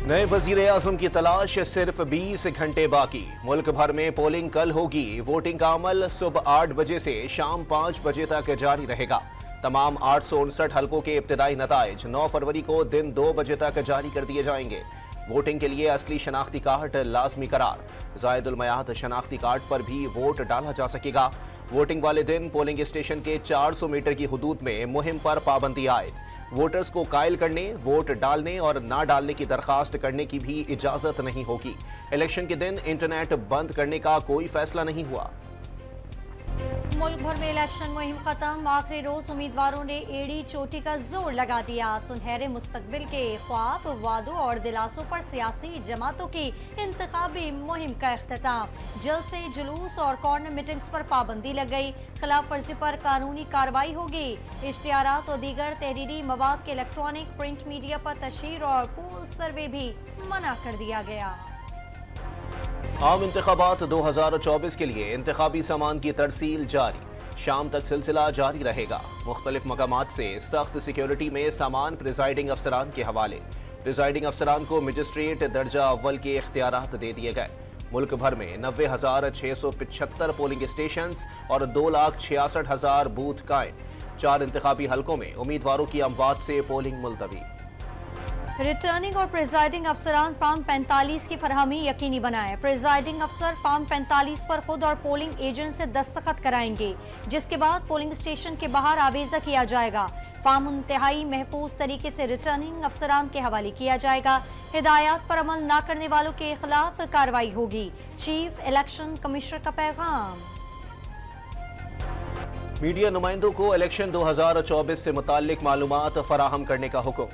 नए वजीर आजम की तलाश, सिर्फ 20 घंटे बाकी। मुल्क भर में पोलिंग कल होगी। वोटिंग का अमल सुबह 8 बजे से शाम 5 बजे तक जारी रहेगा। तमाम 859 हलकों के इब्तिदाई नताइज 9 फरवरी को दिन 2 बजे तक जारी कर दिए जाएंगे। वोटिंग के लिए असली शनाख्ती कार्ड लाजमी करार। जायदुल मयाद शनाख्ती कार्ड पर भी वोट डाला जा सकेगा। वोटिंग वाले दिन पोलिंग स्टेशन के 400 मीटर की हुदूद में मुहिम पर पाबंदी आयद। वोटर्स को कायल करने, वोट डालने और ना डालने की दरखास्त करने की भी इजाजत नहीं होगी। इलेक्शन के दिन इंटरनेट बंद करने का कोई फैसला नहीं हुआ। मुल्क भर में इलेक्शन मुहिम खत्म। आखिरी रोज उम्मीदवारों ने एड़ी चोटी का जोर लगा दिया। सुनहरे मुस्तकबिल के ख्वाब, वादों और दिलासों पर सियासी जमातों की इंतखाबी मुहिम का इख्तिताम। जलसे, जुलूस और कॉर्नर मीटिंग्स पर पाबंदी लग गई। खिलाफ वर्जी पर कानूनी कार्रवाई होगी। इश्तिहारात और दीगर तहरीरी मवाद के इलेक्ट्रॉनिक प्रिंट मीडिया पर तशहीर और पोल सर्वे भी मना कर दिया गया। आम इंतखाबात 2024 के लिए इंतखाबी सामान की तरसील जारी। शाम तक सिलसिला जारी रहेगा। मुख्तलिफ मकामात से सख्त सिक्योरिटी में सामान प्रिजाइडिंग अफसरान के हवाले। प्रिजाइडिंग अफसरान को मजिस्ट्रेट दर्जा अव्वल के इख्तियारात दे दिए गए। मुल्क भर में 90,675 पोलिंग स्टेशन और 2,66,000 बूथ कायम। 4 इंतखाबी हलकों में उम्मीदवारों की अमवात से पोलिंग मुलतवी। रिटर्निंग और प्रिजाइडिंग अफसरान फॉर्म 45 की फरहमी यकीनी बनाए। प्रिजाइडिंग अफसर फॉर्म 45 पर खुद और पोलिंग एजेंट से दस्तखत कराएंगे, जिसके बाद पोलिंग स्टेशन के बाहर आवेजा किया जाएगा। फॉर्म इंतहाई महफूज तरीके से रिटर्निंग अफसरान के हवाले किया जाएगा। हिदायत पर अमल न करने वालों के खिलाफ कार्रवाई होगी। चीफ इलेक्शन कमिश्नर का पैगाम। मीडिया नुमाइंदों को इलेक्शन 2024 से मुताल्लिक मालूमात फराहम करने का हुक्म।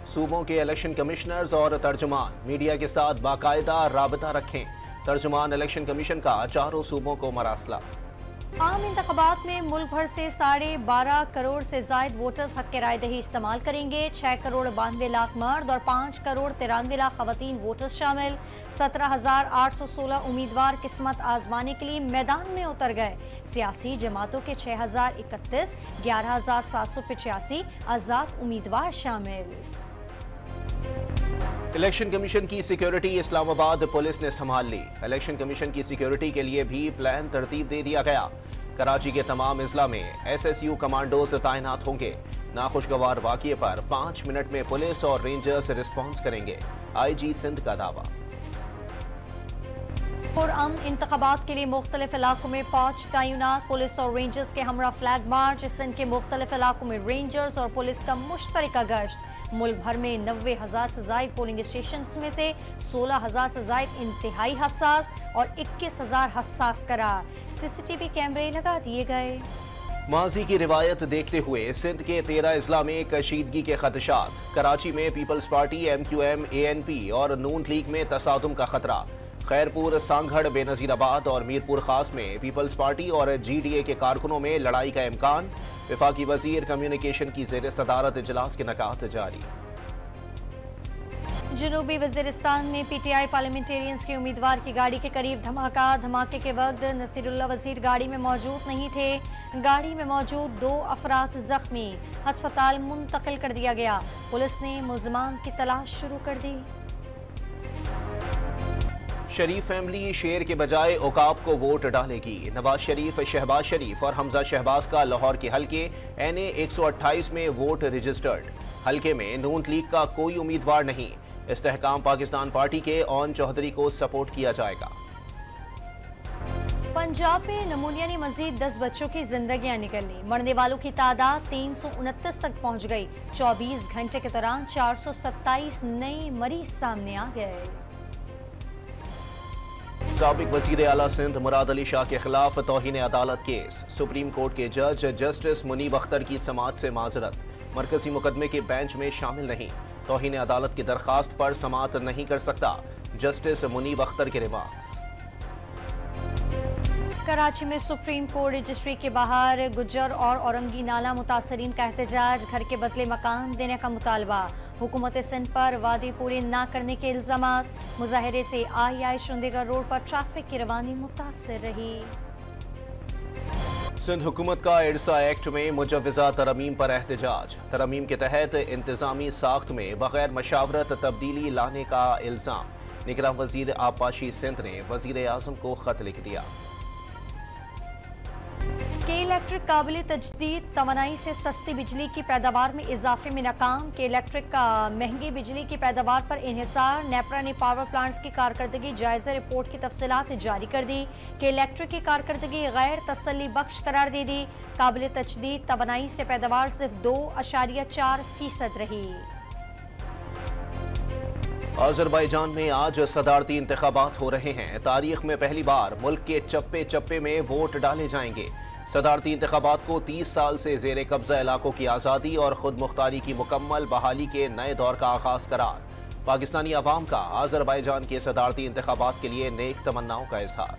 सूबों के इलेक्शन कमिश्नर्स और तर्जुमान मीडिया के साथ बाकायदा राबता रखें। तर्जुमान इलेक्शन कमीशन का 4 सूबों को मरासला। आम इंतखाबात में मुल्क भर से 12.5 करोड़ से जायद वोटर्स हक राय दही इस्तेमाल करेंगे। 6 करोड़ 92 लाख मर्द और 5 करोड़ 93 लाख खवातीन वोटर्स शामिल। 17,816 उम्मीदवार किस्मत आजमाने के लिए मैदान में उतर गए। सियासी जमातों के 6,031, 11,785 आजाद उम्मीदवार शामिल। इलेक्शन कमीशन की सिक्योरिटी इस्लामाबाद पुलिस ने संभाल ली। इलेक्शन कमीशन की सिक्योरिटी के लिए भी प्लान तरतीब दे दिया गया। कराची के तमाम इजला में SSU कमांडोज तैनात होंगे। नाखुशगवार वाक़ये पर 5 मिनट में पुलिस और रेंजर्स रिस्पॉन्स करेंगे। IG सिंध का दावा। पुरअमन इंतखाबात के लिए मुख्तलिफ इलाकों में फौज तैनात। पुलिस और रेंजर्स के हमरा फ्लैग मार्च। सिंध के मुख्तलिफ इलाकों में रेंजर्स और पुलिस का मुश्तरका गश्त। मुल्क भर में 90,000 से जायद पोलिंग स्टेशन में से 16,000 से जायद इंतहाई हसास और 21,000 हसास करार। CCTV कैमरे लगा दिए गए। माजी की रिवायत देखते हुए सिंध के 13 अजला में कशीदगी के खदशात। कराची में पीपल्स पार्टी, MQM, ANP और नून लीग में तसादुम का खतरा। खैरपुर, सांगढ़, बेनजीराबाद और मीरपुर खास में पीपल्स पार्टी और GDA के कारकुनों में लड़ाई का इम्कान। वफाकी वजीर कम्युनिकेशन की ज़ेर सदारत इजलास के नकात जारी। जनूबी वजीरिस्तान में PTI पार्लियामेंटेरियंस के उम्मीदवार की गाड़ी के करीब धमाका। धमाके के वक्त नसीरुल्लाह वजीर गाड़ी में मौजूद नहीं थे। गाड़ी में मौजूद 2 अफराद जख्मी। अस्पताल मुंतकिल कर दिया गया। पुलिस ने मुल्ज़िमान की तलाश शुरू कर दी। शरीफ फैमिली शेर के बजाय उकाब को वोट डालेगी। नवाज शरीफ, शहबाज शरीफ और हमजा शहबाज का लाहौर के हलके NA 128 में वोट रजिस्टर्ड। हलके में नून लीग का कोई उम्मीदवार नहीं। इस्तेहकाम पाकिस्तान पार्टी के ओन चौधरी को सपोर्ट किया जाएगा। पंजाब में नमूनिया ने मजीद 10 बच्चों की जिंदगियां निकली। मरने वालों की तादाद 329 तक पहुंच गई। 24 घंटे के दौरान 427 नए मरीज सामने आ गए। साबिक वजीर आला सिंध मुराद अली शाह के खिलाफ तौहीन अदालत केस। सुप्रीम कोर्ट के जज जस्टिस मुनीब अख्तर की समाअत से माजरत। मरकजी मुकदमे के बेंच में शामिल नहीं। तौहीन अदालत की दरखास्त पर समाअत नहीं कर सकता। जस्टिस मुनीब अख्तर के रिमार्क्स। कराची में सुप्रीम कोर्ट रजिस्ट्री के बाहर गुज्जर और औरंगी नाला मुतासरीन का एहतजाज। घर के बदले मकान देने का मुतालबा। हुकूमत सिंध पर वादे पूरे न करने के इल्जामात। मुजाहरे से आई चंडीगढ़ रोड पर ट्रैफिक की रवानी मुतासर रही। सिंध हुकूमत का इरसा एक्ट में मुजव्वजा तरमीम पर एहतजाज। तरमीम के तहत इंतजामी साख्त में बगैर मशावरत तब्दीली लाने का इल्जाम। निगरान वजीर आबपाशी सिंध ने वजीर आजम को खत लिख दिया। के इलेक्ट्रिक काबिल तजदीद तवानाई से सस्ती बिजली की पैदावार में इजाफे में नाकाम। के इलेक्ट्रिक का महंगी बिजली की पैदावार पर इन्हिसार। नेपरा ने पावर प्लांट्स की कारकर्दगी जायजा रिपोर्ट की तफसीलात जारी कर दी। के इलेक्ट्रिक की कारकर्दगी गैर तसल्ली बख्श करार दे दी। काबिल तजदीद तवानाई से पैदावार सिर्फ 2.4% रही। अजरबैजान में आज सदारती इंतखाबात हो रहे हैं। तारीख में पहली बार मुल्क के चप्पे चप्पे में वोट डाले जाएंगे। सदारती इंतखाबात को 30 साल से जेर कब्जा इलाकों की आज़ादी और खुद मुख्तारी की मुकम्मल बहाली के नए दौर का आगाज करार। पाकिस्तानी अवाम का अजरबैजान के सदारती इंतखाबात के लिए नेक तमन्नाओं का इजहार।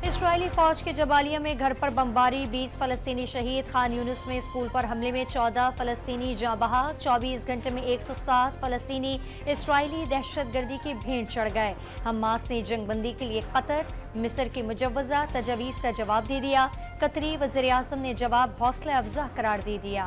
इसराइली फौज के जबालिया में घर पर बमबारी, 20 फलस्तीनी शहीद। खान यूनिस में स्कूल पर हमले में 14 फलस्तीनी जाँ बहक। 24 घंटे में 107 फलस्तीनी इसराइली दहशतगर्दी की भेंट चढ़ गए। हमास ने जंगबंदी के लिए कतर, मिस्र की मुजव्वजा तजवीज़ का जवाब दे दिया। कतरी वज़ीर आज़म ने जवाब हौसला अफजा करार दे दिया।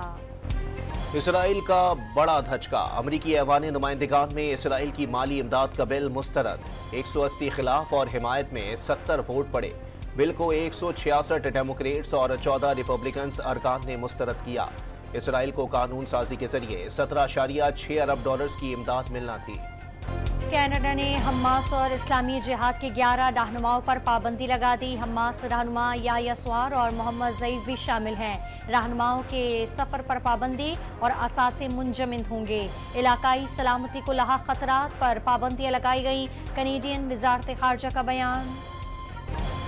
इसराइल का बड़ा धचका। अमरीकी ऐवान नुमाइंदगान में इसराइल की माली इमदाद का बिल मुस्तरद। 180 खिलाफ और हिमायत में 70 वोट पड़े। बिल को 166 डेमोक्रेट्स और 14 रिपब्लिकन्स अरकान ने मुस्तरद किया। इसराइल को कानून साजी के जरिए 17.6 अरब डॉलर्स की इमदाद मिलना थी। कनाडा ने हमास और इस्लामी जिहाद के 11 रहनुमाओं पर पाबंदी लगा दी। हमास रहनुमा याह्या सिनवार और मोहम्मद ज़ईफ भी शामिल हैं। रहनुमाओं के सफ़र पर पाबंदी और असासे मुंजमद होंगे। इलाकाई सलामती को लाहक खतरात पर पाबंदियाँ लगाई गई। कनेडियन वज़ारत ख़ारजा का बयान।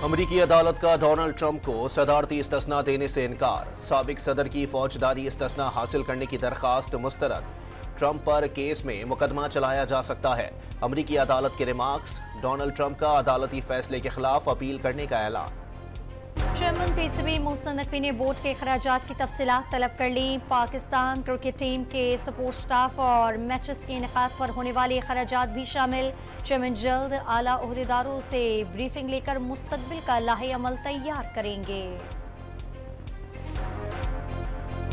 अमरीकी अदालत का डोनाल्ड ट्रंप को सदारती इस्तिस्ना देने से इनकार। साबिक सदर की फौजदारी इस्तिस्ना हासिल करने की दरख्वास्त मुस्तरद। ट्रंप पर केस में मुकदमा चलाया जा सकता है। अमरीकी अदालत के रिमार्क्स। डोनाल्ड ट्रंप का अदालती फैसले के खिलाफ अपील करने का ऐलान। चेयरमैन पीसीबी मोहसिन नकवी ने बोर्ड के अखराजात की तफसीलात तलब कर ली। पाकिस्तान क्रिकेट टीम के सपोर्ट स्टाफ और मैचेस के इनेकाद पर होने वाले अखराजात भी शामिल। चेयरमैन जल्द आला ओहदेदारों से ब्रीफिंग लेकर मुस्तकबिल का लाहे अमल तैयार करेंगे।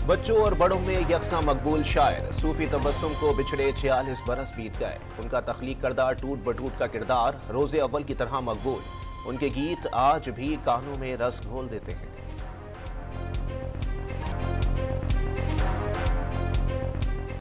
बच्चों और बड़ों में यकसा मकबूल शायर सूफी तबस्सुम को बिछड़े 46 बरस बीत गए। उनका तख्लीक करदा टूट बटूट का किरदार रोज़े अव्वल की तरह मकबूल। उनके गीत आज भी कानों में रस घोल देते हैं।